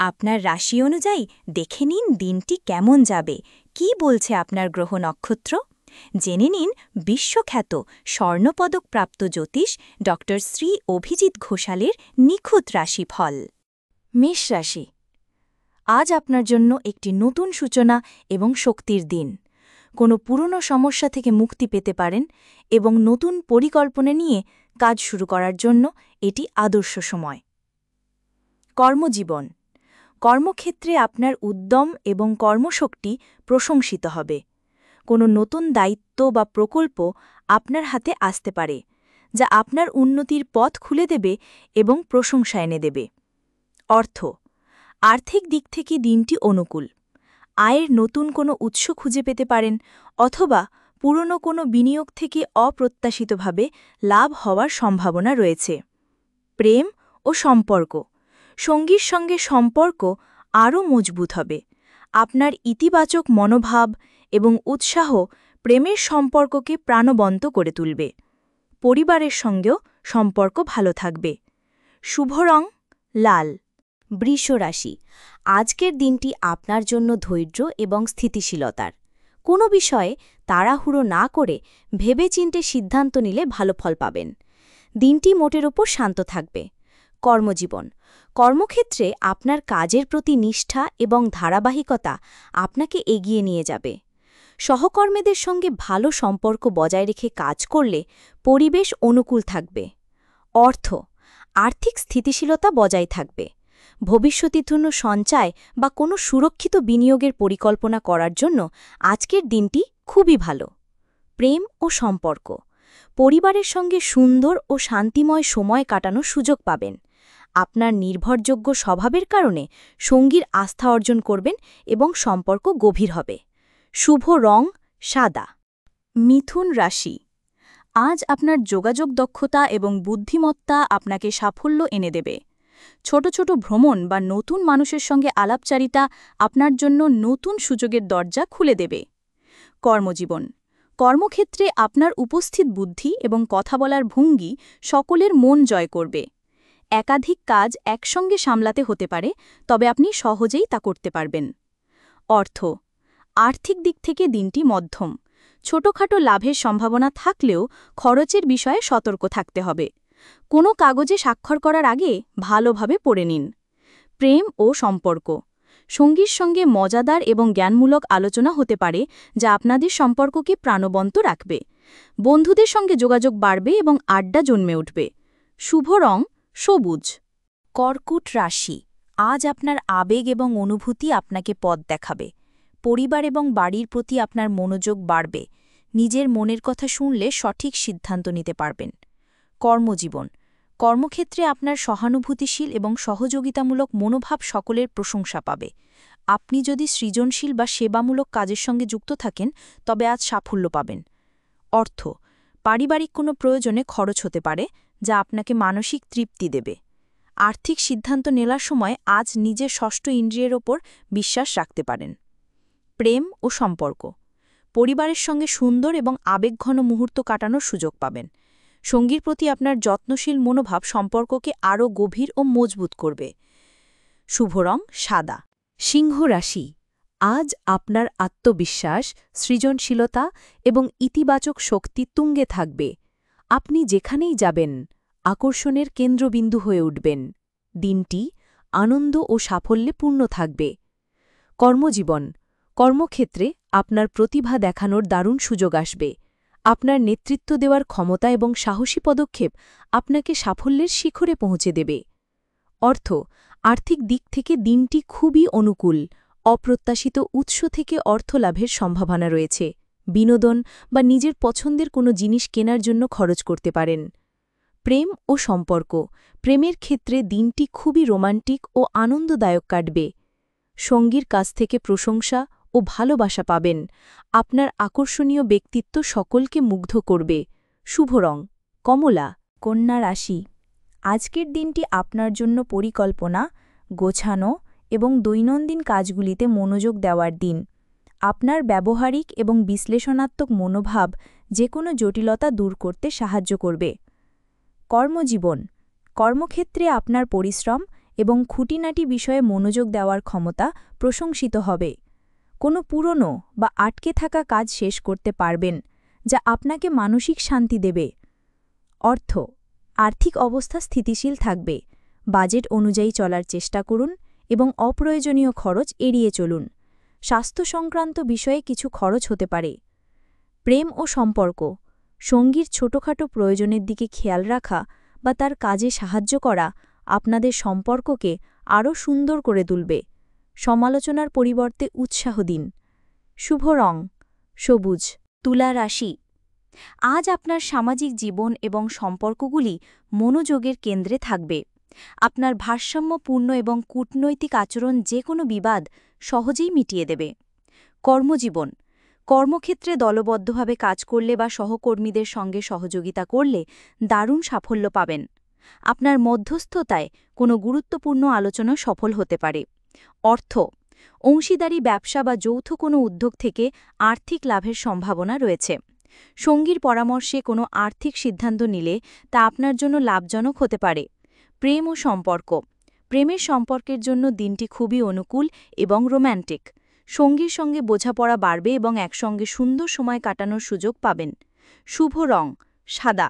আপনার রাশি অনুযায়ী দেখে নিন দিনটি কেমন যাবে, কি বলছে আপনার গ্রহ নক্ষত্র। জেনে নিন বিশ্বখ্যাত স্বর্ণপদকপ্রাপ্ত জ্যোতিষ ড শ্রী অভিজিৎ ঘোষালের নিখুঁত রাশিফল। মেষ রাশি, আজ আপনার জন্য একটি নতুন সূচনা এবং শক্তির দিন। কোনো পুরনো সমস্যা থেকে মুক্তি পেতে পারেন এবং নতুন পরিকল্পনা নিয়ে কাজ শুরু করার জন্য এটি আদর্শ সময়। কর্মজীবন, কর্মক্ষেত্রে আপনার উদ্যম এবং কর্মশক্তি প্রশংসিত হবে। কোনো নতুন দায়িত্ব বা প্রকল্প আপনার হাতে আসতে পারে, যা আপনার উন্নতির পথ খুলে দেবে এবং প্রশংসা এনে দেবে। অর্থ, আর্থিক দিক থেকে দিনটি অনুকূল। আয়ের নতুন কোনো উৎস খুঁজে পেতে পারেন অথবা পুরনো কোনো বিনিয়োগ থেকে অপ্রত্যাশিতভাবে লাভ হওয়ার সম্ভাবনা রয়েছে। প্রেম ও সম্পর্ক, সঙ্গীর সঙ্গে সম্পর্ক আরও মজবুত হবে। আপনার ইতিবাচক মনোভাব এবং উৎসাহ প্রেমের সম্পর্ককে প্রাণবন্ত করে তুলবে। পরিবারের সঙ্গেও সম্পর্ক ভালো থাকবে। শুভ রং লাল। বৃষ রাশি, আজকের দিনটি আপনার জন্য ধৈর্য এবং স্থিতিশীলতার। কোনো বিষয়ে তাড়াহুড়ো না করে ভেবেচিন্তে সিদ্ধান্ত নিলে ভালো ফল পাবেন। দিনটি মোটের ওপর শান্ত থাকবে। কর্মজীবন, কর্মক্ষেত্রে আপনার কাজের প্রতি নিষ্ঠা এবং ধারাবাহিকতা আপনাকে এগিয়ে নিয়ে যাবে। সহকর্মীদের সঙ্গে ভালো সম্পর্ক বজায় রেখে কাজ করলে পরিবেশ অনুকূল থাকবে। অর্থ, আর্থিক স্থিতিশীলতা বজায় থাকবে। ভবিষ্যতের জন্য সঞ্চয় বা কোনো সুরক্ষিত বিনিয়োগের পরিকল্পনা করার জন্য আজকের দিনটি খুবই ভালো। প্রেম ও সম্পর্ক, পরিবারের সঙ্গে সুন্দর ও শান্তিময় সময় কাটানোর সুযোগ পাবেন। আপনার নির্ভরযোগ্য স্বভাবের কারণে সঙ্গীর আস্থা অর্জন করবেন এবং সম্পর্ক গভীর হবে। শুভ রং সাদা। মিথুন রাশি, আজ আপনার যোগাযোগ দক্ষতা এবং বুদ্ধিমত্তা আপনাকে সাফল্য এনে দেবে। ছোট ছোট ভ্রমণ বা নতুন মানুষের সঙ্গে আলাপচারিতা আপনার জন্য নতুন সুযোগের দরজা খুলে দেবে। কর্মজীবন, কর্মক্ষেত্রে আপনার উপস্থিত বুদ্ধি এবং কথা বলার ভঙ্গি সকলের মন জয় করবে। একাধিক কাজ একসঙ্গে সামলাতে হতে পারে, তবে আপনি সহজেই তা করতে পারবেন। অর্থ, আর্থিক দিক থেকে দিনটি মধ্যম। ছোটখাটো লাভের সম্ভাবনা থাকলেও খরচের বিষয়ে সতর্ক থাকতে হবে। কোনো কাগজে স্বাক্ষর করার আগে ভালোভাবে পড়ে নিন। প্রেম ও সম্পর্ক, সঙ্গীর সঙ্গে মজাদার এবং জ্ঞানমূলক আলোচনা হতে পারে, যা আপনাদের সম্পর্ককে প্রাণবন্ত রাখবে। বন্ধুদের সঙ্গে যোগাযোগ বাড়বে এবং আড্ডা জন্মে উঠবে। শুভ রং সবুজ। কর্কট রাশি, আজ আপনার আবেগ এবং অনুভূতি আপনাকে পথ দেখাবে। পরিবার এবং বাড়ির প্রতি আপনার মনোযোগ বাড়বে। নিজের মনের কথা শুনলে সঠিক সিদ্ধান্ত নিতে পারবেন। কর্মজীবন, কর্মক্ষেত্রে আপনার সহানুভূতিশীল এবং সহযোগিতামূলক মনোভাব সকলের প্রশংসা পাবে। আপনি যদি সৃজনশীল বা সেবামূলক কাজের সঙ্গে যুক্ত থাকেন, তবে আজ সাফল্য পাবেন। অর্থ, পারিবারিক কোনো প্রয়োজনে খরচ হতে পারে, যা আপনাকে মানসিক তৃপ্তি দেবে। আর্থিক সিদ্ধান্ত নেওয়ার সময় আজ নিজের ষষ্ঠ ইন্দ্রিয়ের ওপর বিশ্বাস রাখতে পারেন। প্রেম ও সম্পর্ক, পরিবারের সঙ্গে সুন্দর এবং আবেগঘন মুহূর্ত কাটানোর সুযোগ পাবেন। সঙ্গীর প্রতি আপনার যত্নশীল মনোভাব সম্পর্ককে আরও গভীর ও মজবুত করবে। শুভ রং সাদা। সিংহ রাশি, আজ আপনার আত্মবিশ্বাস, সৃজনশীলতা এবং ইতিবাচক শক্তি তুঙ্গে থাকবে। আপনি যেখানেই যাবেন আকর্ষণের কেন্দ্রবিন্দু হয়ে উঠবেন। দিনটি আনন্দ ও সাফল্যে পূর্ণ থাকবে। কর্মজীবন, কর্মক্ষেত্রে আপনার প্রতিভা দেখানোর দারুণ সুযোগ আসবে। আপনার নেতৃত্ব দেওয়ার ক্ষমতা এবং সাহসী পদক্ষেপ আপনাকে সাফল্যের শিখরে পৌঁছে দেবে। অর্থ, আর্থিক দিক থেকে দিনটি খুবই অনুকূল। অপ্রত্যাশিত উৎস থেকে অর্থ লাভের সম্ভাবনা রয়েছে। বিনোদন বা নিজের পছন্দের কোনো জিনিস কেনার জন্য খরচ করতে পারেন। প্রেম ও সম্পর্ক, প্রেমের ক্ষেত্রে দিনটি খুবই রোমান্টিক ও আনন্দদায়ক কাটবে। সঙ্গীর কাছ থেকে প্রশংসা ও ভালোবাসা পাবেন। আপনার আকর্ষণীয় ব্যক্তিত্ব সকলকে মুগ্ধ করবে। শুভ রং কমলা। কন্যা রাশি, আজকের দিনটি আপনার জন্য পরিকল্পনা, গোছানো এবং দৈনন্দিন কাজগুলিতে মনোযোগ দেওয়ার দিন। আপনার ব্যবহারিক এবং বিশ্লেষণাত্মক মনোভাব যে কোনো জটিলতা দূর করতে সাহায্য করবে। কর্মজীবন, কর্মক্ষেত্রে আপনার পরিশ্রম এবং খুঁটিনাটি বিষয়ে মনোযোগ দেওয়ার ক্ষমতা প্রশংসিত হবে। কোনো পুরনো বা আটকে থাকা কাজ শেষ করতে পারবেন, যা আপনাকে মানসিক শান্তি দেবে। অর্থ, আর্থিক অবস্থা স্থিতিশীল থাকবে। বাজেট অনুযায়ী চলার চেষ্টা করুন এবং অপ্রয়োজনীয় খরচ এড়িয়ে চলুন। স্বাস্থ্য সংক্রান্ত বিষয়ে কিছু খরচ হতে পারে। প্রেম ও সম্পর্ক, সঙ্গীর ছোটখাটো প্রয়োজনের দিকে খেয়াল রাখা বা তার কাজে সাহায্য করা আপনাদের সম্পর্ককে আরও সুন্দর করে তুলবে। সমালোচনার পরিবর্তে উৎসাহ দিন। শুভ রং সবুজ। তুলা রাশি, আজ আপনার সামাজিক জীবন এবং সম্পর্কগুলি মনোযোগের কেন্দ্রে থাকবে। আপনার ভারসাম্যপূর্ণ এবং কূটনৈতিক আচরণ যে কোনো বিবাদ সহজেই মিটিয়ে দেবে। কর্মজীবন, কর্মক্ষেত্রে দলবদ্ধভাবে কাজ করলে বা সহকর্মীদের সঙ্গে সহযোগিতা করলে দারুণ সাফল্য পাবেন। আপনার মধ্যস্থতায় কোনো গুরুত্বপূর্ণ আলোচনা সফল হতে পারে। অর্থ, অংশীদারি ব্যবসা বা যৌথ কোনো উদ্যোগ থেকে আর্থিক লাভের সম্ভাবনা রয়েছে। সঙ্গীর পরামর্শে কোনো আর্থিক সিদ্ধান্ত নিলে তা আপনার জন্য লাভজনক হতে পারে। প্রেম ও সম্পর্ক, প্রেমের সম্পর্কের জন্য দিনটি খুবই অনুকূল এবং রোম্যান্টিক। সঙ্গীর সঙ্গে বোঝাপড়া বাড়বে এবং একসঙ্গে সুন্দর সময় কাটানোর সুযোগ পাবেন। শুভ রং সাদা।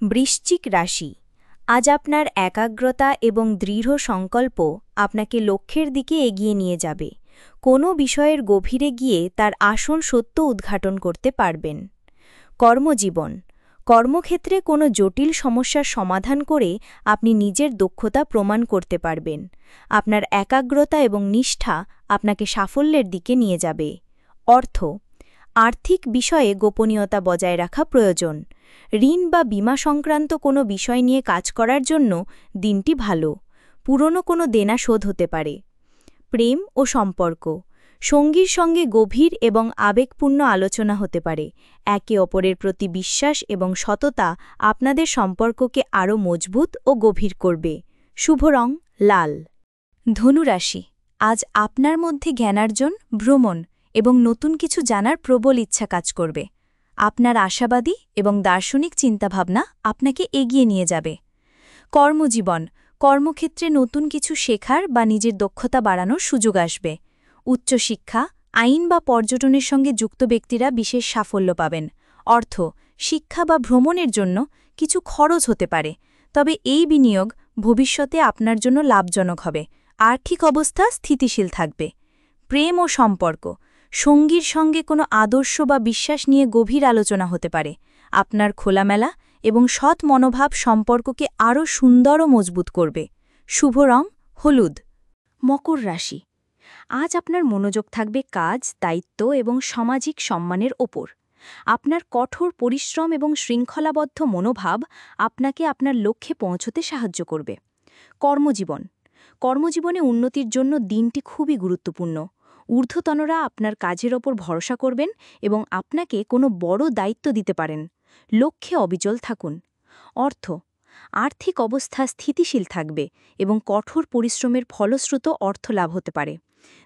বৃশ্চিক রাশি, আজ আপনার একাগ্রতা এবং দৃঢ় সংকল্প আপনাকে লক্ষ্যের দিকে এগিয়ে নিয়ে যাবে। কোনো বিষয়ের গভীরে গিয়ে তার আসল সত্য উদ্ঘাটন করতে পারবেন। কর্মজীবন, কর্মক্ষেত্রে কোনো জটিল সমস্যার সমাধান করে আপনি নিজের দক্ষতা প্রমাণ করতে পারবেন। আপনার একাগ্রতা এবং নিষ্ঠা আপনাকে সাফল্যের দিকে নিয়ে যাবে। অর্থ, আর্থিক বিষয়ে গোপনীয়তা বজায় রাখা প্রয়োজন। ঋণ বা বীমা সংক্রান্ত কোনো বিষয় নিয়ে কাজ করার জন্য দিনটি ভালো। পুরনো কোনো দেনা শোধ হতে পারে। প্রেম ও সম্পর্ক, সঙ্গীর সঙ্গে গভীর এবং আবেগপূর্ণ আলোচনা হতে পারে। একে অপরের প্রতি বিশ্বাস এবং সততা আপনাদের সম্পর্ককে আরও মজবুত ও গভীর করবে। শুভ রং লাল। ধনুরাশি, আজ আপনার মধ্যে জ্ঞানার্জন, ভ্রমণ এবং নতুন কিছু জানার প্রবল ইচ্ছা কাজ করবে। আপনার আশাবাদী এবং দার্শনিক চিন্তাভাবনা আপনাকে এগিয়ে নিয়ে যাবে। কর্মজীবন, কর্মক্ষেত্রে নতুন কিছু শেখার বা নিজের দক্ষতা বাড়ানোর সুযোগ আসবে। উচ্চশিক্ষা, আইন বা পর্যটনের সঙ্গে যুক্ত ব্যক্তিরা বিশেষ সাফল্য পাবেন। অর্থ, শিক্ষা বা ভ্রমণের জন্য কিছু খরচ হতে পারে, তবে এই বিনিয়োগ ভবিষ্যতে আপনার জন্য লাভজনক হবে। আর্থিক অবস্থা স্থিতিশীল থাকবে। প্রেম ও সম্পর্ক, সঙ্গীর সঙ্গে কোনো আদর্শ বা বিশ্বাস নিয়ে গভীর আলোচনা হতে পারে। আপনার খোলামেলা এবং সৎ মনোভাব সম্পর্ককে আরও সুন্দর ও মজবুত করবে। শুভ রং হলুদ। মকর রাশি, আজ আপনার মনোযোগ থাকবে কাজ, দায়িত্ব এবং সামাজিক সম্মানের ওপর। আপনার কঠোর পরিশ্রম এবং শৃঙ্খলাবদ্ধ মনোভাব আপনাকে আপনার লক্ষ্যে পৌঁছতে সাহায্য করবে। কর্মজীবন, কর্মজীবনে উন্নতির জন্য দিনটি খুবই গুরুত্বপূর্ণ। ঊর্ধ্বতনরা আপনার কাজের ওপর ভরসা করবেন এবং আপনাকে কোনো বড় দায়িত্ব দিতে পারেন। লক্ষ্যে অবিচল থাকুন। অর্থ, আর্থিক অবস্থা স্থিতিশীল থাকবে এবং কঠোর পরিশ্রমের ফলশ্রুত অর্থ লাভ হতে পারে।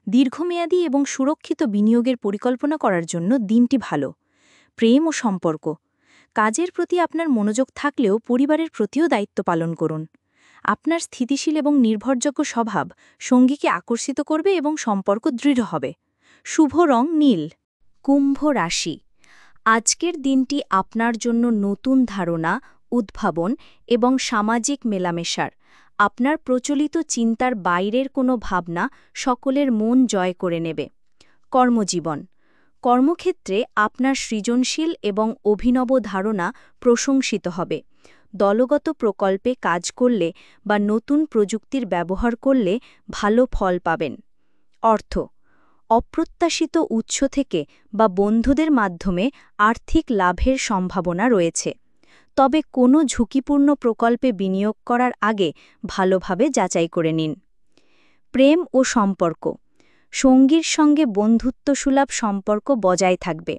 দীর্ঘমেয়াদী এবং সুরক্ষিত বিনিয়োগের পরিকল্পনা করার জন্য দিনটি ভালো। প্রেম ও সম্পর্ক, কাজের প্রতি আপনার মনোযোগ থাকলেও পরিবারের প্রতিও দায়িত্ব পালন করুন। আপনার স্থিতিশীল এবং নির্ভরযোগ্য স্বভাব সঙ্গীকে আকর্ষিত করবে এবং সম্পর্ক দৃঢ় হবে। শুভ রং নীল। কুম্ভ রাশি, আজকের দিনটি আপনার জন্য নতুন ধারণা, উদ্ভাবন এবং সামাজিক মেলামেশার। আপনার প্রচলিত চিন্তার বাইরের কোনো ভাবনা সকলের মন জয় করে নেবে। কর্মজীবন, কর্মক্ষেত্রে আপনার সৃজনশীল এবং অভিনব ধারণা প্রশংসিত হবে। দলগত প্রকল্পে কাজ করলে বা নতুন প্রযুক্তির ব্যবহার করলে ভালো ফল পাবেন। অর্থ, অপ্রত্যাশিত উৎস থেকে বা বন্ধুদের মাধ্যমে আর্থিক লাভের সম্ভাবনা রয়েছে, তবে কোনো ঝুঁকিপূর্ণ প্রকল্পে বিনিয়োগ করার আগে ভালোভাবে যাচাই করে নিন। প্রেম ও সম্পর্ক, সঙ্গীর সঙ্গে বন্ধুত্বসুলভ সম্পর্ক বজায় থাকবে।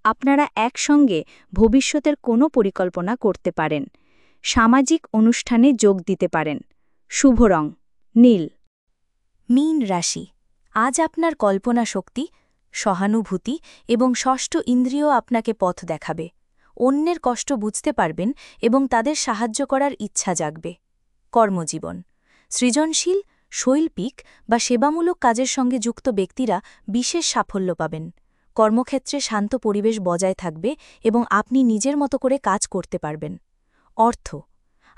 আপনারা একসঙ্গে ভবিষ্যতের কোনো পরিকল্পনা করতে পারেন। সামাজিক অনুষ্ঠানে যোগ দিতে পারেন। শুভ রং নীল। মীন রাশি, আজ আপনার কল্পনা শক্তি, সহানুভূতি এবং ষষ্ঠ ইন্দ্রিয় আপনাকে পথ দেখাবে। অন্যের কষ্ট বুঝতে পারবেন এবং তাদের সাহায্য করার ইচ্ছা জাগবে। কর্মজীবন, সৃজনশীল, শৈল্পিক বা সেবামূলক কাজের সঙ্গে যুক্ত ব্যক্তিরা বিশেষ সাফল্য পাবেন। কর্মক্ষেত্রে শান্ত পরিবেশ বজায় থাকবে এবং আপনি নিজের মতো করে কাজ করতে পারবেন। অর্থ,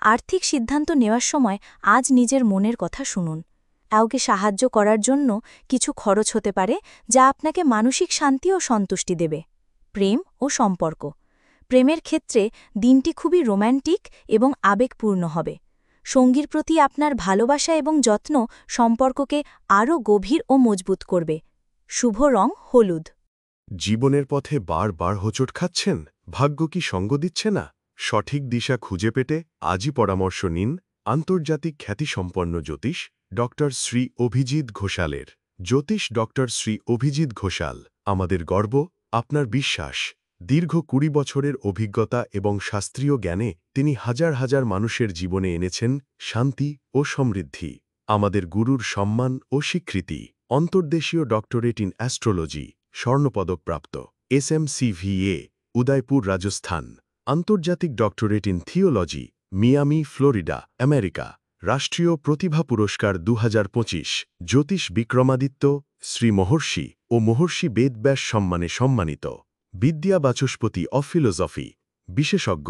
আর্থিক সিদ্ধান্ত নেওয়ার সময় আজ নিজের মনের কথা শুনুন। কাউকে সাহায্য করার জন্য কিছু খরচ হতে পারে, যা আপনাকে মানসিক শান্তি ও সন্তুষ্টি দেবে। প্রেম ও সম্পর্ক, প্রেমের ক্ষেত্রে দিনটি খুবই রোম্যান্টিক এবং আবেগপূর্ণ হবে। সঙ্গীর প্রতি আপনার ভালোবাসা এবং যত্ন সম্পর্ককে আরও গভীর ও মজবুত করবে। শুভ রং হলুদ। জীবনের পথে বারবার হোঁচট খাচ্ছেন, ভাগ্য কি সঙ্গ দিচ্ছে না? সঠিক দিশা খুঁজে পেতে আজই পরামর্শ নিন আন্তর্জাতিক খ্যাতিসম্পন্ন জ্যোতিষ ডক্টর শ্রী অভিজিৎ ঘোষালের। জ্যোতিষ ডক্টর শ্রী অভিজিৎ ঘোষাল আমাদের গর্ব, আপনার বিশ্বাস। দীর্ঘ ২০ বছরের অভিজ্ঞতা এবং শাস্ত্রীয় জ্ঞানে তিনি হাজার হাজার মানুষের জীবনে এনেছেন শান্তি ও সমৃদ্ধি। আমাদের গুরুর সম্মান ও স্বীকৃতি। অন্তর্দেশীয় ডক্টরেট ইন অ্যাস্ট্রোলজি, স্বর্ণপদকপ্রাপ্ত, SMCVA, উদয়পুর, রাজস্থান। আন্তর্জাতিক doctorate in theology, Miami, Florida, America. রাষ্ট্রীয় প্রতিভা পুরস্কার ২০২৫, জ্যোতিষ বিক্রমাদিত্য, শ্রী মহর্ষি ও মহর্ষি বেদব্যাস সম্মানে সম্মানিত। বিদ্যা বাচস্পতি অফ ফিলোসফি, বিশেষজ্ঞ,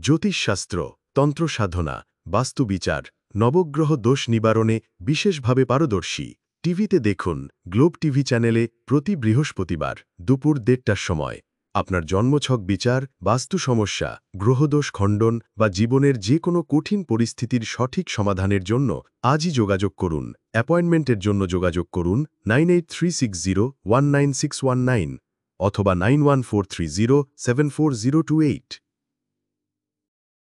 জ্যোতিষশাস্ত্র, তন্ত্রসাধনা, বাস্তুবিচার, নবগ্রহ দোষ নিবারণে বিশেষভাবে পারদর্শী। টিভিতে দেখুন গ্লোব টিভি চ্যানেলে প্রতি বৃহস্পতিবার দুপুর ১:৩০টার সময়। আপনার জন্মছক বিচার, বাস্তু সমস্যা, গ্রহদোষ খণ্ডন বা জীবনের যে কোনো কঠিন পরিস্থিতির সঠিক সমাধানের জন্য আজই যোগাযোগ করুন। অ্যাপয়েন্টমেন্টের জন্য যোগাযোগ করুন 9836019619 অথবা 9143074028।